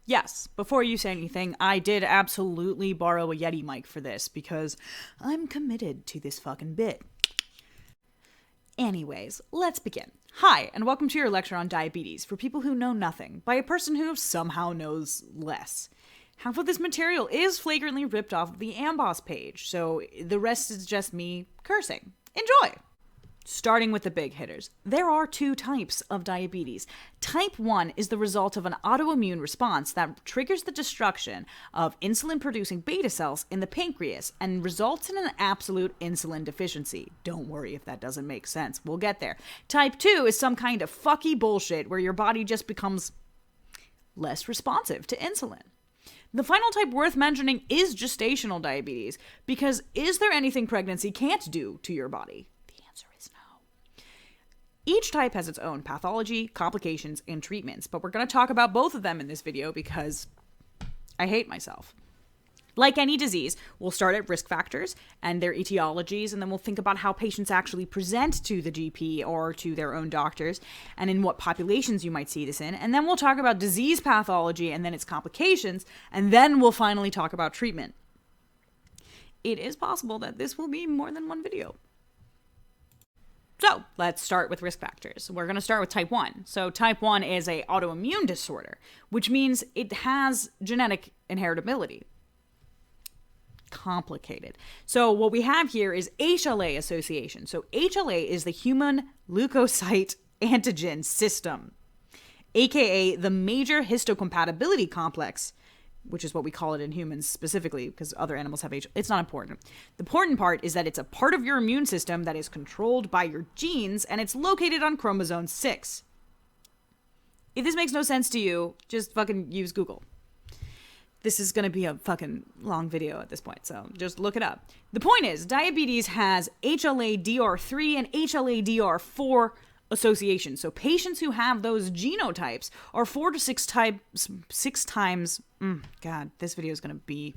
Yes, before you say anything, I did absolutely borrow a Yeti mic for this because I'm committed to this fucking bit. Anyways, let's begin. Hi, and welcome to your lecture on diabetes for people who know nothing by a person who somehow knows less. Half of this material is flagrantly ripped off of the Amboss page, so the rest is just me cursing. Enjoy! Starting with the big hitters, there are two types of diabetes. Type 1 is the result of an autoimmune response that triggers the destruction of insulin-producing beta cells in the pancreas and results in an absolute insulin deficiency. Don't worry if that doesn't make sense. We'll get there. Type 2 is some kind of fucky bullshit where your body just becomes less responsive to insulin. The final type worth mentioning is gestational diabetes, because is there anything pregnancy can't do to your body? Each type has its own pathology, complications, and treatments, but we're going to talk about both of them in this video because I hate myself. Like any disease, we'll start at risk factors and their etiologies, and then we'll think about how patients actually present to the GP or to their own doctors, and in what populations you might see this in. And then we'll talk about disease pathology and then its complications, and then we'll finally talk about treatment. It is possible that this will be more than one video. So let's start with risk factors. We're going to start with type 1. So type 1 is an autoimmune disorder, which means it has genetic inheritability. Complicated. So what we have here is HLA association. So HLA is the human leukocyte antigen system, aka the major histocompatibility complex, which is what we call it in humans specifically, because other animals have HLA. It's not important. The important part is that it's a part of your immune system that is controlled by your genes, and it's located on chromosome 6. If this makes no sense to you, just fucking use Google. This is going to be a fucking long video at this point, so just look it up. The point is, diabetes has HLA-DR3 and HLA-DR4 association. So patients who have those genotypes are 4 to 6 times. God, this video is going to be.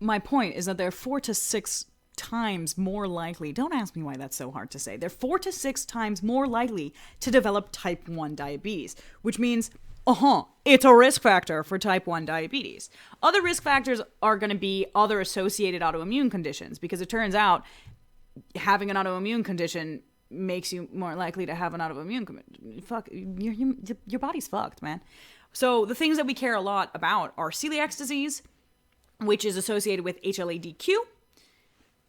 My point is that they're 4 to 6 times more likely. Don't ask me why that's so hard to say. They're 4 to 6 times more likely to develop type 1 diabetes, which means, it's a risk factor for type 1 diabetes. Other risk factors are going to be other associated autoimmune conditions, because it turns out having an autoimmune condition makes you more likely to have an autoimmune condition. Fuck, your body's fucked, man. So the things that we care a lot about are celiac disease, which is associated with HLA-DQ,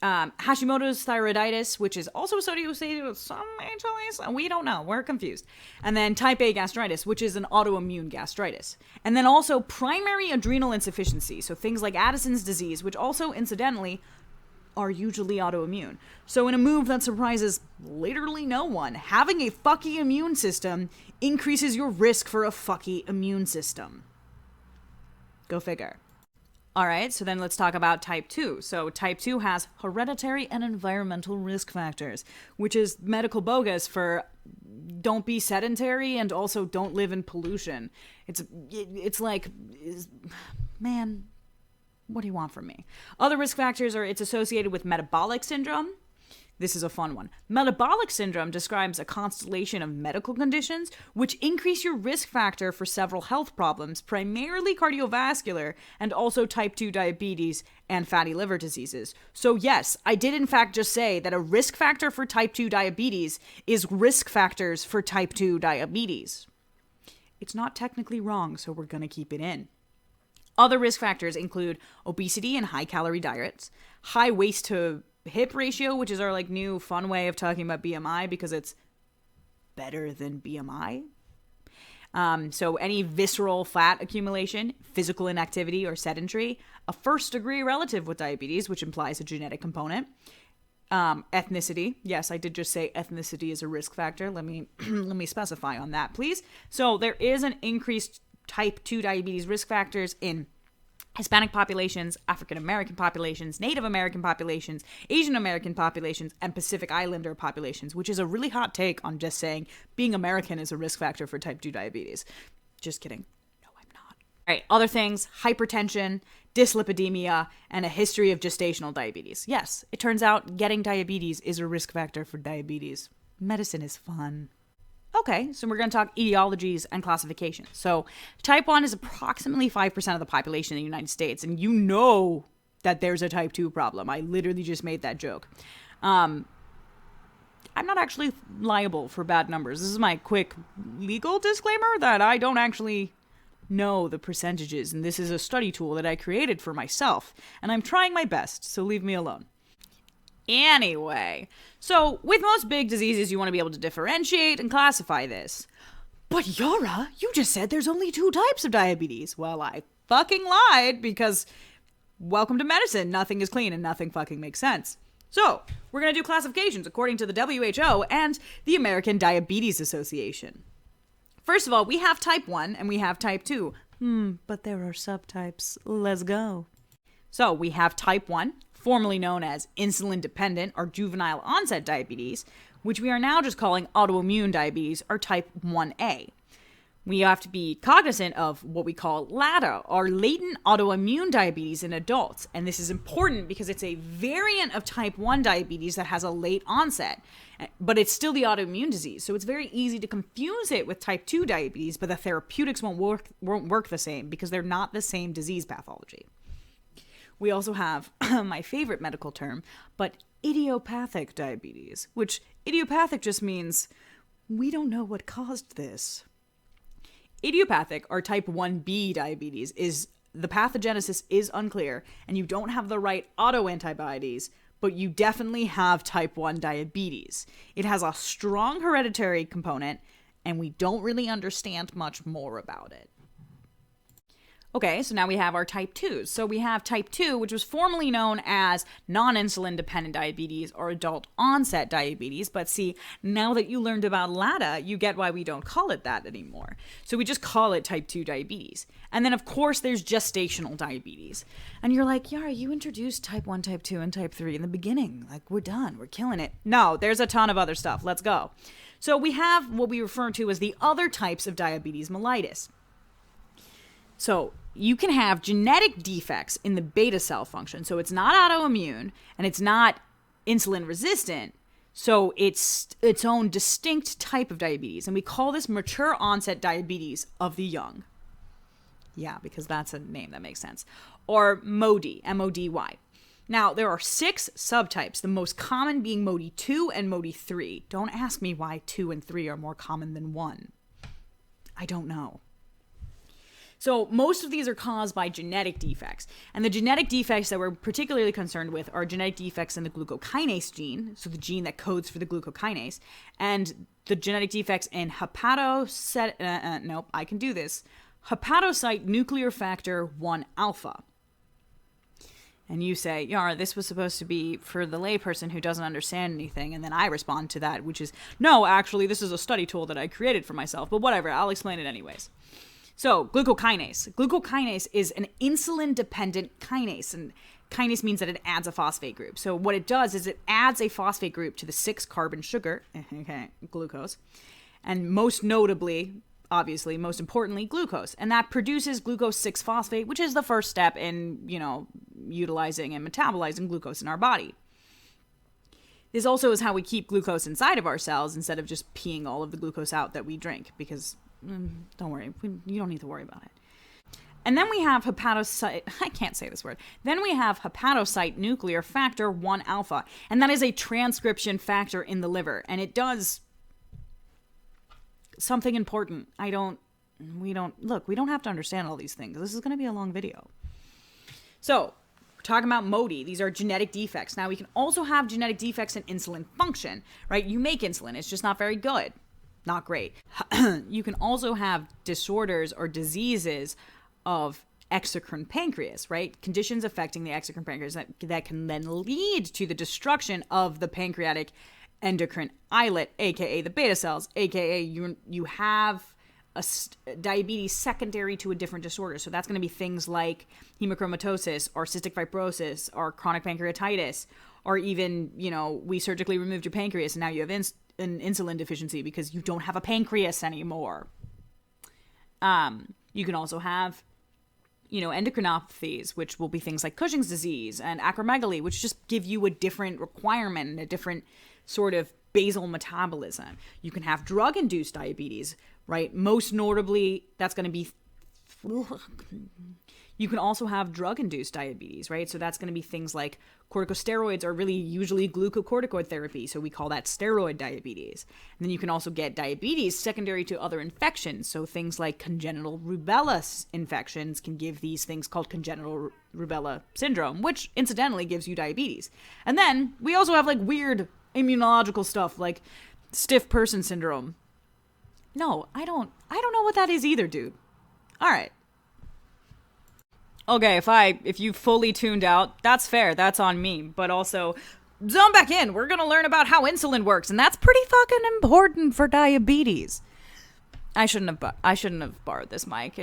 Hashimoto's thyroiditis, which is also associated with some HLAs. We don't know. We're confused. And then type A gastritis, which is an autoimmune gastritis. And then also primary adrenal insufficiency. So things like Addison's disease, which also incidentally are usually autoimmune. So in a move that surprises literally no one, having a fucky immune system increases your risk for a fucky immune system. Go figure. All right, so then let's talk about type 2. So type 2 has hereditary and environmental risk factors, which is medical bogus for don't be sedentary and also don't live in pollution. It's like, man, what do you want from me? Other risk factors are it's associated with metabolic syndrome. This is a fun one. Metabolic syndrome describes a constellation of medical conditions which increase your risk factor for several health problems, primarily cardiovascular and also type 2 diabetes and fatty liver diseases. So yes, I did in fact just say that a risk factor for type 2 diabetes is risk factors for type 2 diabetes. It's not technically wrong, so we're going to keep it in. Other risk factors include obesity and high-calorie diets, high waist to hip ratio, which is our like new fun way of talking about BMI because it's better than BMI. So any visceral fat accumulation, physical inactivity or sedentary, a first-degree relative with diabetes, which implies a genetic component. Ethnicity. Yes, I did just say ethnicity is a risk factor. Let me specify on that, please. So there is an increased type 2 diabetes risk factors in Hispanic populations, African American populations, Native American populations, Asian American populations, and Pacific Islander populations, which is a really hot take on just saying being American is a risk factor for type 2 diabetes. Just kidding. No, I'm not. All right, other things, hypertension, dyslipidemia, and a history of gestational diabetes. Yes, it turns out getting diabetes is a risk factor for diabetes. Medicine is fun. Okay, so we're going to talk etiologies and classification. So type 1 is approximately 5% of the population in the United States, and you know that there's a type 2 problem. I literally just made that joke. I'm not actually liable for bad numbers. This is my quick legal disclaimer that I don't actually know the percentages, and this is a study tool that I created for myself, and I'm trying my best, so leave me alone. Anyway, so with most big diseases, you want to be able to differentiate and classify this. But Yara, you just said there's only 2 types of diabetes. Well, I fucking lied, because welcome to medicine. Nothing is clean and nothing fucking makes sense. So, we're going to do classifications according to the WHO and the American Diabetes Association. First of all, we have type 1 and we have type 2. But there are subtypes. Let's go. So, we have type 1, formerly known as insulin-dependent or juvenile onset diabetes, which we are now just calling autoimmune diabetes or type 1A. We have to be cognizant of what we call LADA, or latent autoimmune diabetes in adults. And this is important because it's a variant of type 1 diabetes that has a late onset, but it's still the autoimmune disease. So it's very easy to confuse it with type 2 diabetes, but the therapeutics won't work the same because they're not the same disease pathology. We also have my favorite medical term, but idiopathic diabetes, which idiopathic just means we don't know what caused this. Idiopathic or type 1B diabetes is the pathogenesis is unclear and you don't have the right autoantibodies, but you definitely have type 1 diabetes. It has a strong hereditary component and we don't really understand much more about it. Okay, so now we have our type 2s. So we have type 2, which was formerly known as non-insulin dependent diabetes or adult onset diabetes. But see, now that you learned about LADA, you get why we don't call it that anymore. So we just call it type 2 diabetes. And then, of course, there's gestational diabetes. And you're like, Yara, you introduced type 1, type 2, and type 3 in the beginning. Like, we're done. We're killing it. No, there's a ton of other stuff. Let's go. So we have what we refer to as the other types of diabetes mellitus. So you can have genetic defects in the beta cell function. So it's not autoimmune and it's not insulin resistant. So it's its own distinct type of diabetes. And we call this mature onset diabetes of the young. Yeah, because that's a name that makes sense. Or MODY, M-O-D-Y. Now, there are 6 subtypes, the most common being MODY 2 and MODY 3. Don't ask me why 2 and 3 are more common than 1. I don't know. So most of these are caused by genetic defects. And the genetic defects that we're particularly concerned with are genetic defects in the glucokinase gene, so the gene that codes for the glucokinase, and the genetic defects in hepatocyte nuclear factor 1 alpha. And you say, Yara, this was supposed to be for the layperson who doesn't understand anything. And then I respond to that, which is, no, actually, this is a study tool that I created for myself. But whatever, I'll explain it anyways. So, glucokinase. Glucokinase is an insulin-dependent kinase, and kinase means that it adds a phosphate group. So what it does is it adds a phosphate group to the 6-carbon sugar, glucose, and most notably, obviously, most importantly, glucose. And that produces glucose 6-phosphate, which is the first step in, utilizing and metabolizing glucose in our body. This also is how we keep glucose inside of our cells instead of just peeing all of the glucose out that we drink, because don't worry, you don't need to worry about it. And then we have hepatocyte nuclear factor 1 alpha, and that is a transcription factor in the liver, and it does something important. We don't have to understand all these things. This is going to be a long video. So, we're talking about MODY. These are genetic defects. Now, we can also have genetic defects in insulin function, right? You make insulin, it's just not very good. Not great. You can also have disorders or diseases of exocrine pancreas, right? Conditions affecting the exocrine pancreas that can then lead to the destruction of the pancreatic endocrine islet, aka the beta cells, aka you have diabetes secondary to a different disorder. So that's going to be things like hemochromatosis or cystic fibrosis or chronic pancreatitis, or even, we surgically removed your pancreas and now you have an insulin deficiency because you don't have a pancreas anymore. You can also have, endocrinopathies, which will be things like Cushing's disease and acromegaly, which just give you a different requirement and a different sort of basal metabolism. You can have drug-induced diabetes, right? Most notably, that's going to be... You can also have drug-induced diabetes, right? So that's going to be things like corticosteroids are really usually glucocorticoid therapy. So we call that steroid diabetes. And then you can also get diabetes secondary to other infections. So things like congenital rubella infections can give these things called congenital rubella syndrome, which incidentally gives you diabetes. And then we also have like weird immunological stuff like stiff person syndrome. No, I don't know what that is either, dude. All right. Okay, if you fully tuned out, that's fair. That's on me. But also, zone back in. We're going to learn about how insulin works, and that's pretty fucking important for diabetes. I shouldn't have borrowed this mic.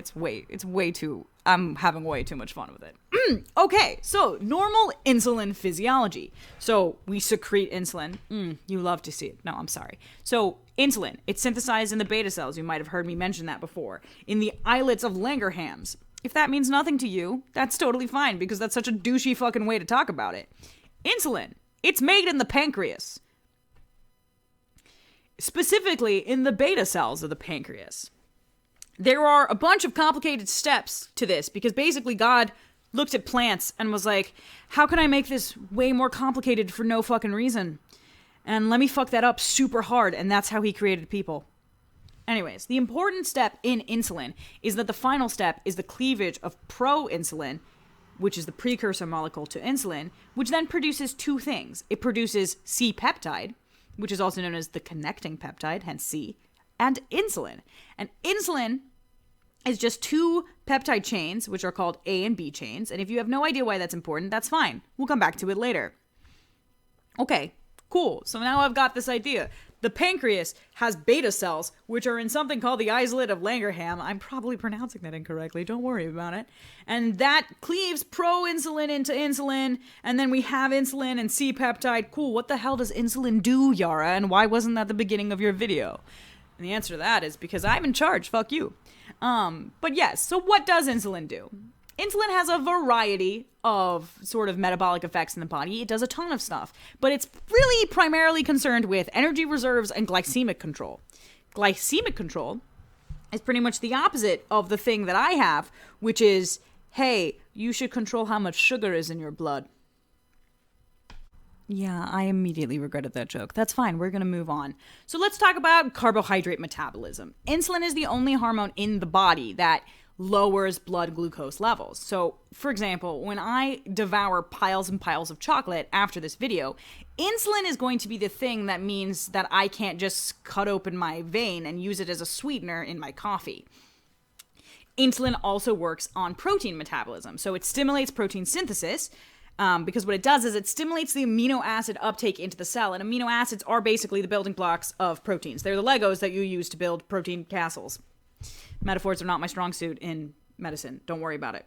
I'm having way too much fun with it. Okay, so normal insulin physiology. So we secrete insulin. You love to see it. No, I'm sorry. So insulin, it's synthesized in the beta cells. You might have heard me mention that before. In the islets of Langerhans. If that means nothing to you, that's totally fine because that's such a douchey fucking way to talk about it. Insulin, it's made in the pancreas. Specifically in the beta cells of the pancreas. There are a bunch of complicated steps to this because basically God looked at plants and was like, how can I make this way more complicated for no fucking reason? And let me fuck that up super hard, and that's how he created people. Anyways, the important step in insulin is that the final step is the cleavage of proinsulin, which is the precursor molecule to insulin, which then produces two things. It produces C-peptide, which is also known as the connecting peptide, hence C, and insulin. And insulin is just two peptide chains, which are called A and B chains. And if you have no idea why that's important, that's fine. We'll come back to it later. Okay, cool. So now I've got this idea. The pancreas has beta cells, which are in something called the islet of Langerhans. I'm probably pronouncing that incorrectly. Don't worry about it. And that cleaves proinsulin into insulin. And then we have insulin and C-peptide. Cool. What the hell does insulin do, Yara? And why wasn't that the beginning of your video? And the answer to that is because I'm in charge. Fuck you. But yes, so what does insulin do? Insulin has a variety of sort of metabolic effects in the body. It does a ton of stuff, but it's really primarily concerned with energy reserves and glycemic control. Glycemic control is pretty much the opposite of the thing that I have, which is, hey, you should control how much sugar is in your blood. Yeah, I immediately regretted that joke. That's fine. We're going to move on. So let's talk about carbohydrate metabolism. Insulin is the only hormone in the body that lowers blood glucose levels. So, for example, when I devour piles and piles of chocolate after this video, insulin is going to be the thing that means that I can't just cut open my vein and use it as a sweetener in my coffee. Insulin also works on protein metabolism. So it stimulates protein synthesis because what it does is it stimulates the amino acid uptake into the cell. And amino acids are basically the building blocks of proteins. They're the Legos that you use to build protein castles. Metaphors are not my strong suit in medicine. Don't worry about it.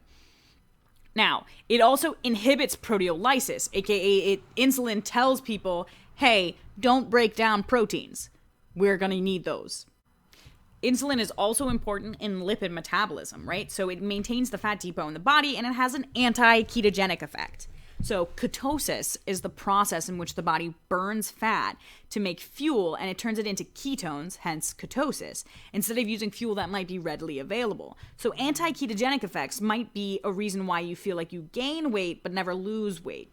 Now, it also inhibits proteolysis, aka insulin tells people, hey, don't break down proteins. We're going to need those. Insulin is also important in lipid metabolism, right? So it maintains the fat depot in the body and it has an anti-ketogenic effect. So ketosis is the process in which the body burns fat to make fuel and it turns it into ketones, hence ketosis, instead of using fuel that might be readily available. So anti-ketogenic effects might be a reason why you feel like you gain weight but never lose weight.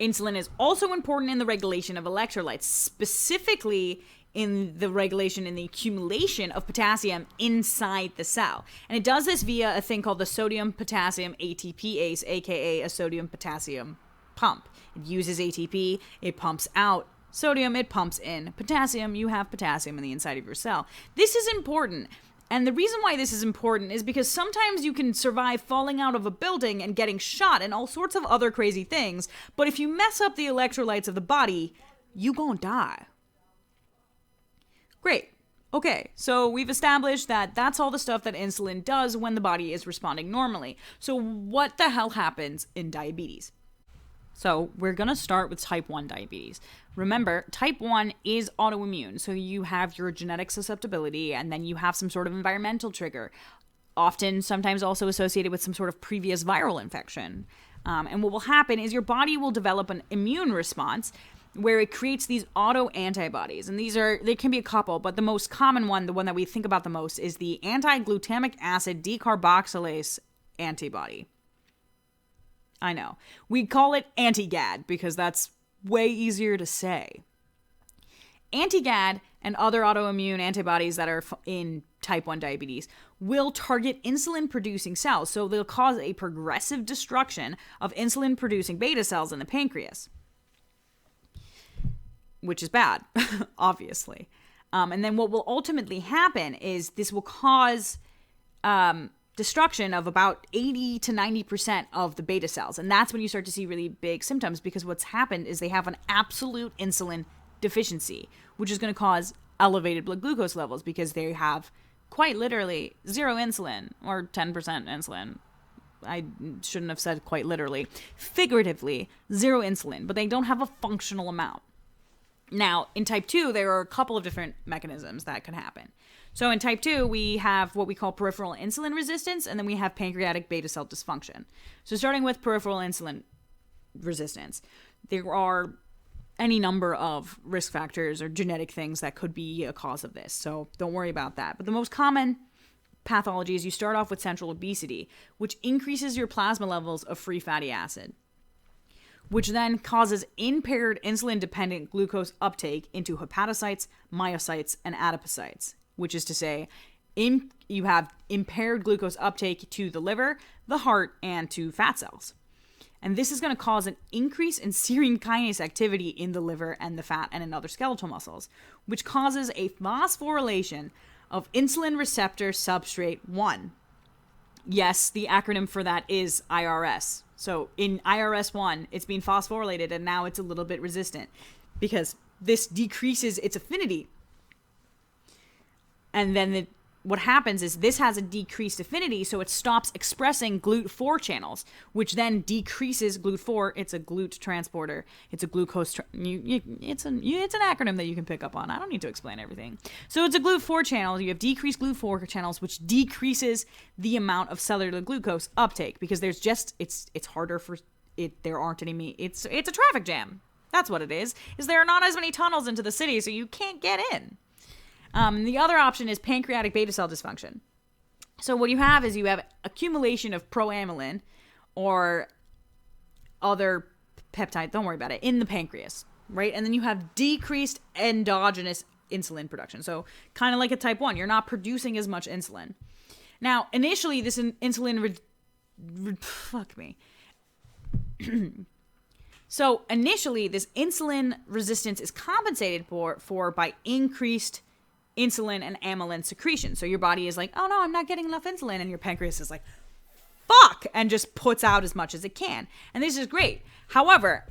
Insulin is also important in the regulation of electrolytes, specifically in the regulation in the accumulation of potassium inside the cell. And it does this via a thing called the sodium potassium ATPase, aka a sodium potassium pump. It uses ATP, it pumps out sodium, it pumps in potassium. You have potassium in the inside of your cell. This is important. And the reason why this is important is because sometimes you can survive falling out of a building and getting shot and all sorts of other crazy things. But if you mess up the electrolytes of the body, you gonna die. Great. Okay, so we've established that that's all the stuff that insulin does when the body is responding normally. So what the hell happens in diabetes? So we're going to start with type 1 diabetes. Remember, type 1 is autoimmune. So you have your genetic susceptibility and then you have some sort of environmental trigger, often sometimes also associated with some sort of previous viral infection. And what will happen is your body will develop an immune response where it creates these autoantibodies. And they can be a couple, but the most common one, the one that we think about the most, is the anti-glutamic acid decarboxylase antibody. I know. We call it anti-GAD because that's way easier to say. Anti-GAD and other autoimmune antibodies that are in type 1 diabetes will target insulin-producing cells, so they'll cause a progressive destruction of insulin-producing beta cells in the pancreas, which is bad, obviously. And then what will ultimately happen is this will cause destruction of about 80 to 90% of the beta cells. And that's when you start to see really big symptoms, because what's happened is they have an absolute insulin deficiency, which is going to cause elevated blood glucose levels because they have quite literally zero insulin, or 10% insulin. I shouldn't have said quite literally. Figuratively, zero insulin, but they don't have a functional amount. Now, in type 2, there are a couple of different mechanisms that can happen. So in type 2, we have what we call peripheral insulin resistance, and then we have pancreatic beta cell dysfunction. So starting with peripheral insulin resistance, there are any number of risk factors or genetic things that could be a cause of this. So don't worry about that. But the most common pathology is you start off with central obesity, which increases your plasma levels of free fatty acid, which then causes impaired insulin-dependent glucose uptake into hepatocytes, myocytes, and adipocytes, which is to say, you have impaired glucose uptake to the liver, the heart, and to fat cells. And this is going to cause an increase in serine kinase activity in the liver and the fat and in other skeletal muscles, which causes a phosphorylation of insulin receptor substrate 1. Yes, the acronym for that is IRS. So in IRS1, it's being phosphorylated, and now it's a little bit resistant because this decreases its affinity. And then what happens is this has a decreased affinity, so it stops expressing GLUT4 channels, which then decreases GLUT4. It's a GLUT transporter. It's a glucose. It's an acronym that you can pick up on. I don't need to explain everything. So it's a GLUT4 channel. You have decreased GLUT4 channels, which decreases the amount of cellular glucose uptake because there's just it's harder for it. There aren't any. It's a traffic jam. That's what it is. Is there are not as many tunnels into the city, so you can't get in. The other option is pancreatic beta cell dysfunction. So what you have is you have accumulation of proamylin or other peptide, don't worry about it, in the pancreas, right? And then you have decreased endogenous insulin production. So kind of like a type 1, you're not producing as much insulin. Now, initially, this insulin... fuck me. So initially, this insulin resistance is compensated for by increased insulin and amylin secretion. So your body is like, oh no, I'm not getting enough insulin. And your pancreas is like, fuck, and just puts out as much as it can. And this is great. However,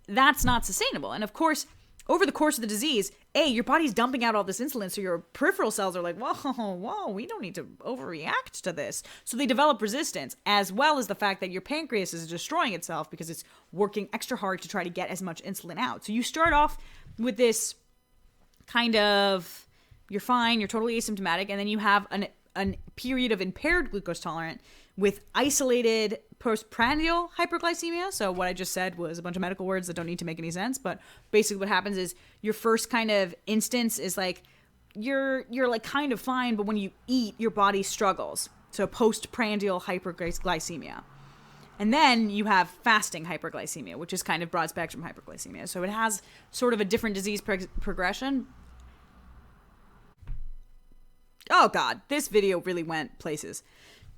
that's not sustainable. And of course, over the course of the disease, your body's dumping out all this insulin. So your peripheral cells are like, whoa, we don't need to overreact to this. So they develop resistance, as well as the fact that your pancreas is destroying itself because it's working extra hard to try to get as much insulin out. So you start off with this kind of... you're fine, you're totally asymptomatic, and then you have an period of impaired glucose tolerance with isolated postprandial hyperglycemia. So what I just said was a bunch of medical words that don't need to make any sense, but basically what happens is your first kind of instance is like you're like kind of fine, but when you eat, your body struggles. So postprandial hyperglycemia. And then you have fasting hyperglycemia, which is kind of broad spectrum hyperglycemia. So it has sort of a different disease progression. Oh God, this video really went places.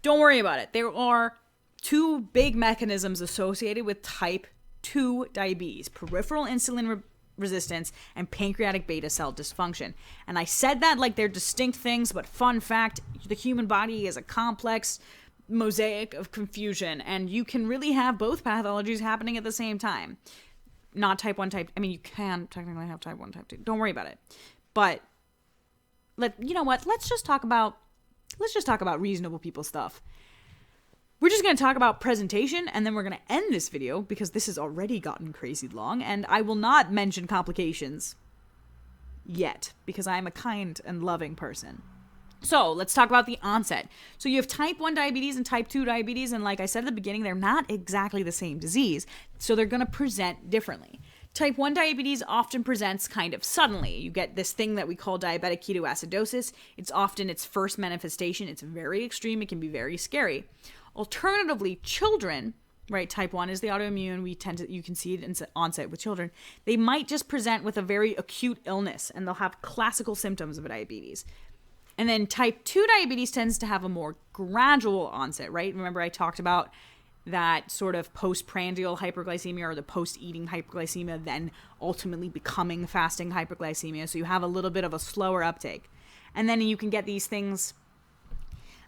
Don't worry about it. There are two big mechanisms associated with type 2 diabetes: peripheral insulin resistance and pancreatic beta cell dysfunction. And I said that like they're distinct things, but fun fact, the human body is a complex mosaic of confusion, and you can really have both pathologies happening at the same time. Not type 1, you can technically have type 1, type 2. Don't worry about it. But you know what? Let's just talk about reasonable people stuff. We're just going to talk about presentation, and then we're going to end this video because this has already gotten crazy long, and I will not mention complications yet because I am a kind and loving person. So let's talk about the onset. So you have type 1 diabetes and type 2 diabetes, and like I said at the beginning, they're not exactly the same disease, so they're going to present differently. Type 1 diabetes often presents kind of suddenly. You get this thing that we call diabetic ketoacidosis. It's often its first manifestation. It's very extreme. It can be very scary. Alternatively, children, right, type 1 is the autoimmune. You can see it in onset with children. They might just present with a very acute illness, and they'll have classical symptoms of diabetes. And then type 2 diabetes tends to have a more gradual onset, right? Remember I talked about that sort of postprandial hyperglycemia or the post-eating hyperglycemia, then ultimately becoming fasting hyperglycemia. So you have a little bit of a slower uptake. And then you can get these things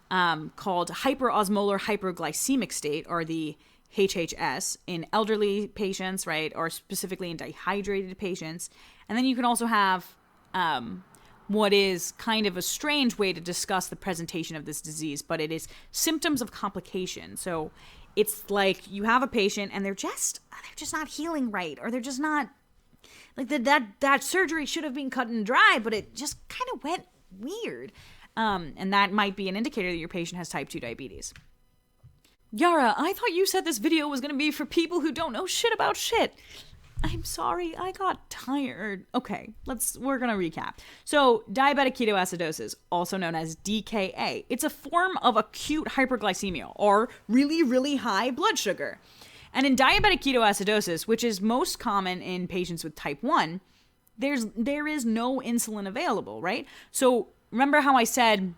called hyperosmolar hyperglycemic state, or the HHS, in elderly patients, right? Or specifically in dehydrated patients. And then you can also have what is kind of a strange way to discuss the presentation of this disease, but it is symptoms of complication. So it's like you have a patient and they're just not healing right, or they're just not like that surgery should have been cut and dry, but it just kind of went weird. And that might be an indicator that your patient has type 2 diabetes. Yara, I thought you said this video was going to be for people who don't know shit about shit. I'm sorry, I got tired. Okay, we're going to recap. So, diabetic ketoacidosis, also known as DKA, it's a form of acute hyperglycemia, or really, really high blood sugar. And in diabetic ketoacidosis, which is most common in patients with type 1, there is no insulin available, right? So, remember how I said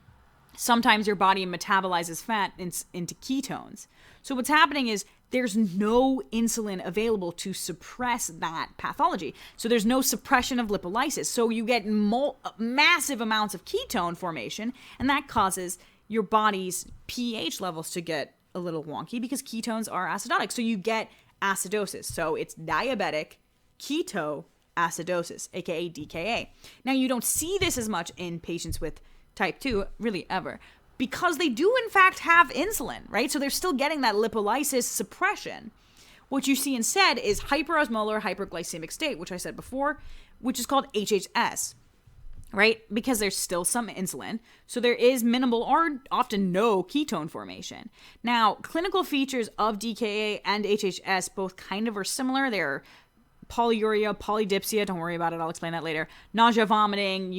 sometimes your body metabolizes fat into ketones. So what's happening is there's no insulin available to suppress that pathology. So there's no suppression of lipolysis. So you get massive amounts of ketone formation, and that causes your body's pH levels to get a little wonky because ketones are acidotic. So you get acidosis. So it's diabetic ketoacidosis, aka DKA. Now you don't see this as much in patients with type 2, really ever, because they do in fact have insulin, right? So they're still getting that lipolysis suppression. What you see instead is hyperosmolar hyperglycemic state, which I said before, which is called HHS, right? Because there's still some insulin, so there is minimal or often no ketone formation. Now, clinical features of DKA and HHS both kind of are similar. They're polyuria, polydipsia, don't worry about it, I'll explain that later. Nausea, vomiting,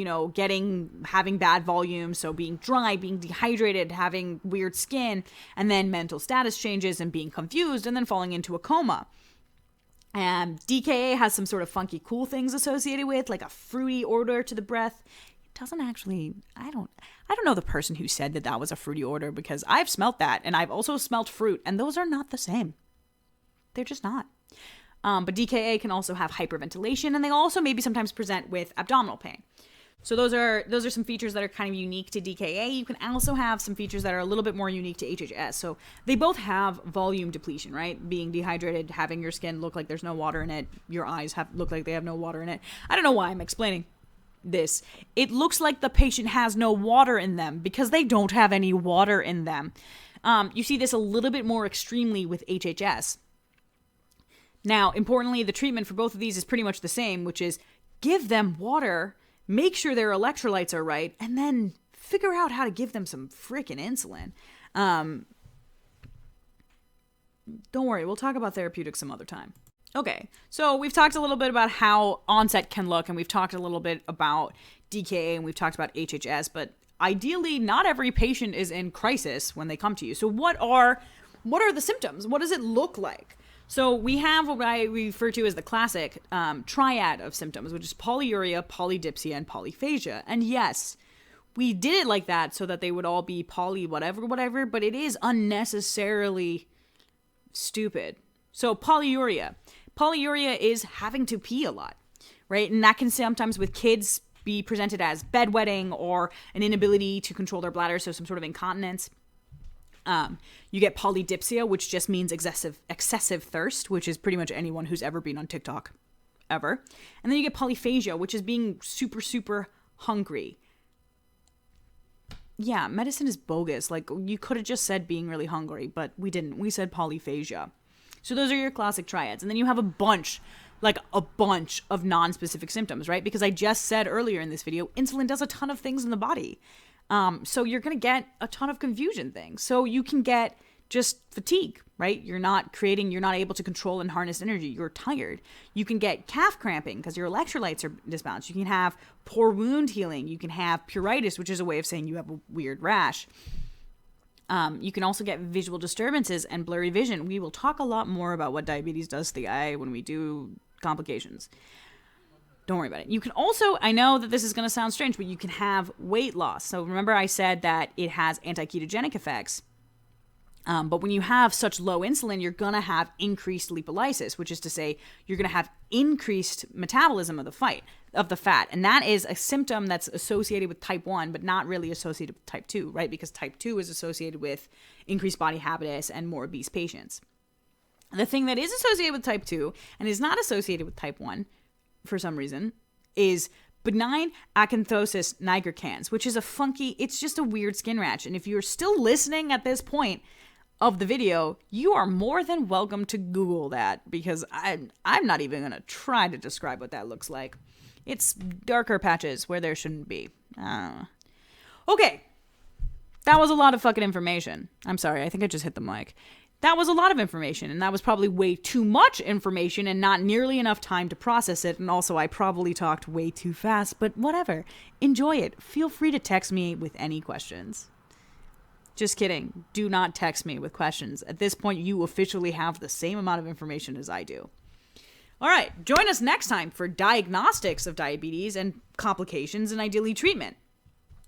having bad volume, so being dry, being dehydrated, having weird skin, and then mental status changes and being confused, and then falling into a coma. And DKA has some sort of funky cool things associated with, like a fruity odor to the breath. It doesn't actually, I don't know the person who said that was a fruity odor, because I've smelt that, and I've also smelt fruit, and those are not the same. They're just not. But DKA can also have hyperventilation, and they also maybe sometimes present with abdominal pain. So those are some features that are kind of unique to DKA. You can also have some features that are a little bit more unique to HHS. So they both have volume depletion, right? Being dehydrated, having your skin look like there's no water in it, your eyes look like they have no water in it. I don't know why I'm explaining this. It looks like the patient has no water in them because they don't have any water in them. You see this a little bit more extremely with HHS. Now, importantly, the treatment for both of these is pretty much the same, which is give them water, make sure their electrolytes are right, and then figure out how to give them some freaking insulin. Don't worry, we'll talk about therapeutics some other time. Okay, so we've talked a little bit about how onset can look, and we've talked a little bit about DKA, and we've talked about HHS, but ideally, not every patient is in crisis when they come to you. So what are the symptoms? What does it look like? So we have what I refer to as the classic triad of symptoms, which is polyuria, polydipsia, and polyphagia. And yes, we did it like that so that they would all be poly whatever, but it is unnecessarily stupid. So polyuria. Polyuria is having to pee a lot, right? And that can sometimes with kids be presented as bedwetting or an inability to control their bladder, so some sort of incontinence. You get polydipsia, which just means excessive thirst, which is pretty much anyone who's ever been on TikTok, ever. And then you get polyphagia, which is being super, super hungry. Yeah, medicine is bogus. Like, you could have just said being really hungry, but we didn't. We said polyphagia. So those are your classic triads. And then you have a bunch of non-specific symptoms, right? Because I just said earlier in this video, insulin does a ton of things in the body. So you're going to get a ton of confusion things. So you can get just fatigue, right? You're not able to control and harness energy. You're tired. You can get calf cramping because your electrolytes are disbalanced. You can have poor wound healing. You can have pruritus, which is a way of saying you have a weird rash. You can also get visual disturbances and blurry vision. We will talk a lot more about what diabetes does to the eye when we do complications. Don't worry about it. You can also, I know that this is going to sound strange, but you can have weight loss. So remember I said that it has anti-ketogenic effects. But when you have such low insulin, you're going to have increased lipolysis, which is to say you're going to have increased metabolism of the fat. And that is a symptom that's associated with type 1, but not really associated with type 2, right? Because type 2 is associated with increased body habitus and more obese patients. The thing that is associated with type 2 and is not associated with type 1 for some reason is benign acanthosis nigricans, which is it's just a weird skin rash. And if you're still listening at this point of the video, you are more than welcome to Google that, because I'm not even going to try to describe what that looks like. It's darker patches where there shouldn't be. Okay. That was a lot of fucking information. I'm sorry. I think I just hit the mic. That was a lot of information, and that was probably way too much information and not nearly enough time to process it. And also, I probably talked way too fast, but whatever. Enjoy it. Feel free to text me with any questions. Just kidding. Do not text me with questions. At this point, you officially have the same amount of information as I do. All right. Join us next time for diagnostics of diabetes and complications and ideally treatment.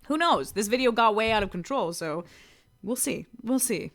Who knows? This video got way out of control, so we'll see. We'll see.